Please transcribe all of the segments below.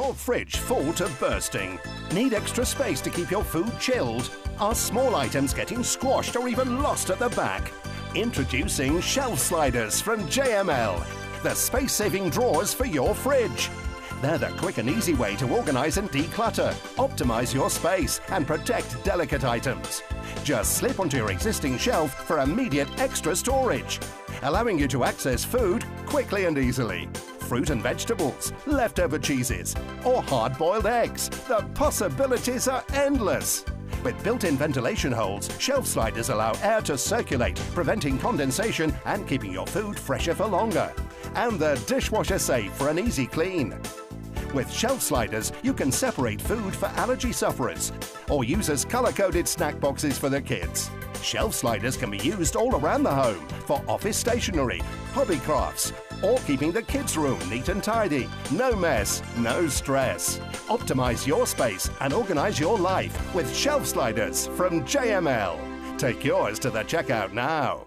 your fridge full to bursting? Need extra space to keep your food chilled? Are small items getting squashed or even lost at the back? Introducing shelf sliders from JML, the space-saving drawers for your fridge. They're the quick and easy way to organize and declutter, optimize your space, and protect delicate items. Just slip onto your existing shelf for immediate extra storage, allowing you to access food quickly and easily. Fruit and vegetables, leftover cheeses, or hard-boiled eggs. The possibilities are endless. With built-in ventilation holes, shelf sliders allow air to circulate, preventing condensation and keeping your food fresher for longer. And they're dishwasher safe for an easy clean. With shelf sliders, you can separate food for allergy sufferers or use as color-coded snack boxes for the kids. Shelf sliders can be used all around the home for office stationery, hobby crafts, or keeping the kids' room neat and tidy. No mess, no stress. Optimize your space and organize your life with shelf sliders from JML. Take yours to the checkout now.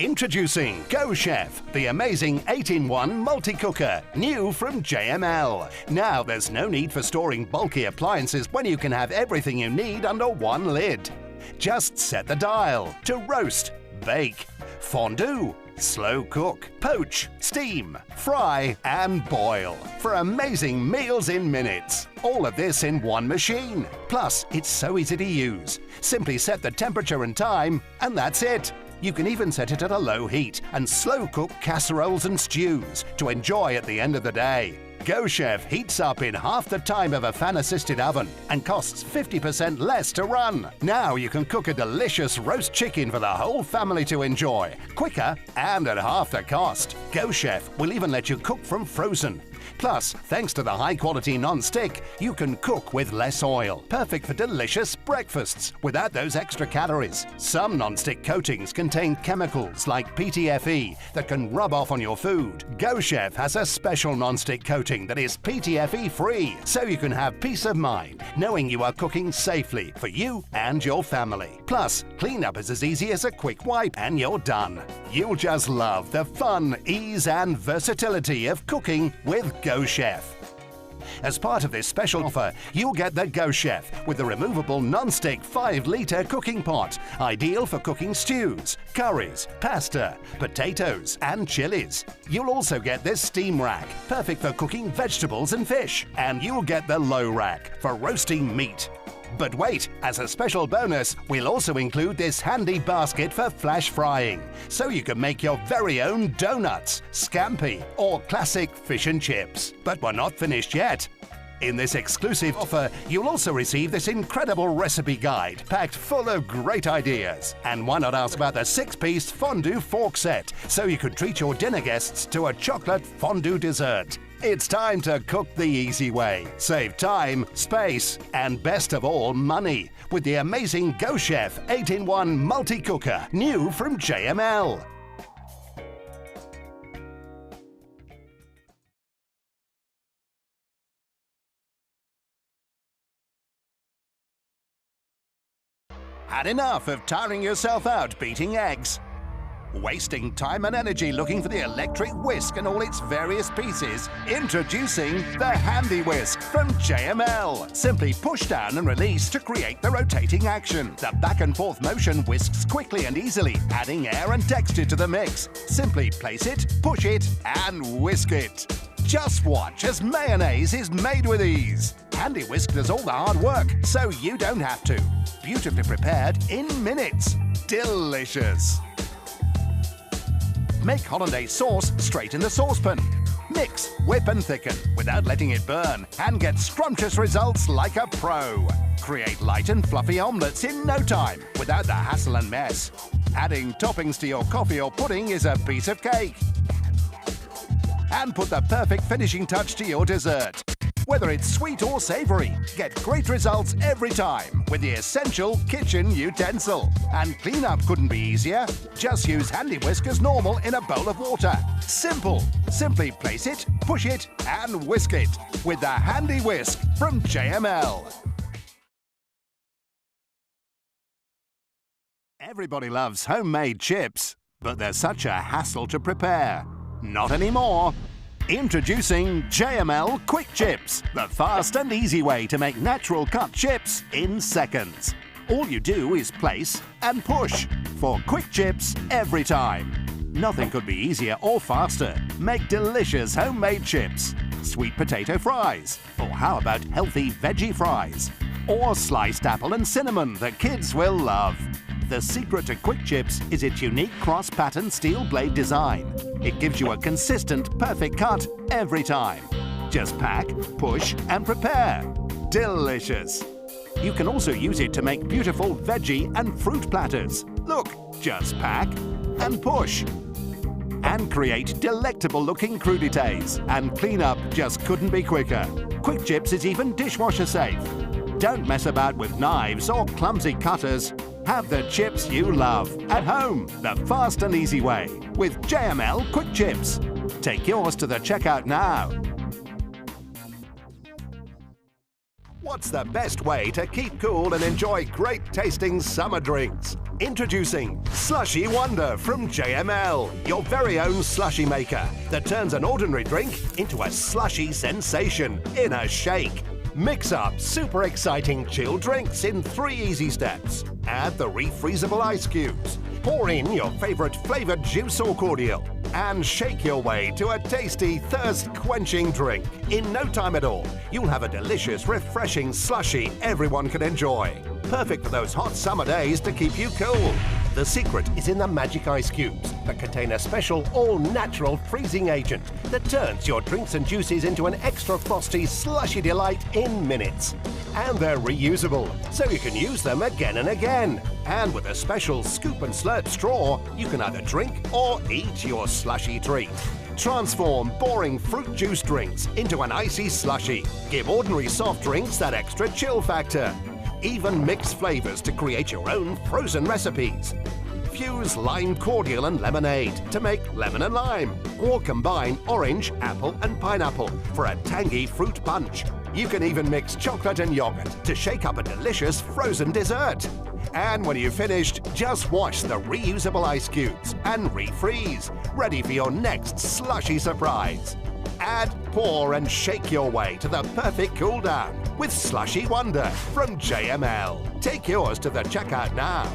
Introducing Go Chef, the amazing 8-in-1 multi-cooker, new from JML. Now there's no need for storing bulky appliances when you can have everything you need under one lid. Just set the dial to roast, bake, fondue, slow cook, poach, steam, fry and boil for amazing meals in minutes. All of this in one machine. Plus, it's so easy to use. Simply set the temperature and time and that's it. You can even set it at a low heat and slow cook casseroles and stews to enjoy at the end of the day. Go Chef heats up in half the time of a fan-assisted oven and costs 50% less to run. Now you can cook a delicious roast chicken for the whole family to enjoy, quicker and at half the cost. Go Chef will even let you cook from frozen. Plus, thanks to the high-quality non-stick, you can cook with less oil. Perfect for delicious breakfasts without those extra calories. Some non-stick coatings contain chemicals like PTFE that can rub off on your food. Go Chef has a special non-stick coating that is PTFE-free, so you can have peace of mind knowing you are cooking safely for you and your family. Plus, cleanup is as easy as a quick wipe and you're done. You'll just love the fun, ease and versatility of cooking with Go Chef. As part of this special offer, you'll get the Go Chef with the removable non-stick 5-litre cooking pot, ideal for cooking stews, curries, pasta, potatoes and chilies. You'll also get this steam rack, perfect for cooking vegetables and fish, and you'll get the low rack for roasting meat. But wait, as a special bonus, we'll also include this handy basket for flash frying, so you can make your very own donuts, scampi, or classic fish and chips. But we're not finished yet. In this exclusive offer, you'll also receive this incredible recipe guide, packed full of great ideas. And why not ask about the 6-piece fondue fork set, so you could treat your dinner guests to a chocolate fondue dessert. It's time to cook the easy way. Save time, space, and best of all, money with the amazing Go Chef 8-in-1 multi-cooker, new from JML. Had enough of tiring yourself out beating eggs? Wasting time and energy looking for the electric whisk and all its various pieces? Introducing the Handy Whisk from JML. Simply push down and release to create the rotating action. The back and forth motion whisks quickly and easily, adding air and texture to the mix. Simply place it, push it, and whisk it. Just watch as mayonnaise is made with ease. Handy Whisk does all the hard work, so you don't have to. Beautifully prepared in minutes. Delicious. Make hollandaise sauce straight in the saucepan. Mix, whip and thicken without letting it burn and get scrumptious results like a pro. Create light and fluffy omelettes in no time without the hassle and mess. Adding toppings to your coffee or pudding is a piece of cake. And put the perfect finishing touch to your dessert. Whether it's sweet or savory, get great results every time with the essential kitchen utensil. And cleanup couldn't be easier. Just use Handy Whisk as normal in a bowl of water. Simple. Simply place it, push it, and whisk it with the Handy Whisk from JML. Everybody loves homemade chips, but they're such a hassle to prepare. Not anymore. Introducing JML Quick Chips, the fast and easy way to make natural cut chips in seconds. All you do is place and push for quick chips every time. Nothing could be easier or faster. Make delicious homemade chips, sweet potato fries, or how about healthy veggie fries? Or sliced apple and cinnamon that kids will love. The secret to Quick Chips is its unique cross-pattern steel blade design. It gives you a consistent, perfect cut every time. Just pack, push, and prepare. Delicious! You can also use it to make beautiful veggie and fruit platters. Look, just pack and push. And create delectable-looking crudités. And cleanup just couldn't be quicker. Quick Chips is even dishwasher safe. Don't mess about with knives or clumsy cutters. Have the chips you love at home, the fast and easy way, with JML Quick Chips. Take yours to the checkout now. What's the best way to keep cool and enjoy great tasting summer drinks? Introducing Slushy Wonder from JML, your very own slushy maker that turns an ordinary drink into a slushy sensation in a shake. Mix up super exciting chilled drinks in 3 easy steps. Add the refreezable ice cubes. Pour in your favorite flavored juice or cordial and shake your way to a tasty, thirst-quenching drink. In no time at all, you'll have a delicious, refreshing slushy everyone can enjoy. Perfect for those hot summer days to keep you cool. The secret is in the magic ice cubes that contain a special all-natural freezing agent that turns your drinks and juices into an extra frosty, slushy delight in minutes. And they're reusable, so you can use them again and again. And with a special scoop and slurp straw, you can either drink or eat your slushy treat. Transform boring fruit juice drinks into an icy slushy. Give ordinary soft drinks that extra chill factor. Even mix flavors to create your own frozen recipes. Fuse lime cordial and lemonade to make lemon and lime, or combine orange, apple and pineapple for a tangy fruit punch. You can even mix chocolate and yogurt to shake up a delicious frozen dessert. And when you've finished, just wash the reusable ice cubes and refreeze, ready for your next slushy surprise. Add, pour and shake your way to the perfect cool down with Slushy Wonder from JML. Take yours to the checkout now.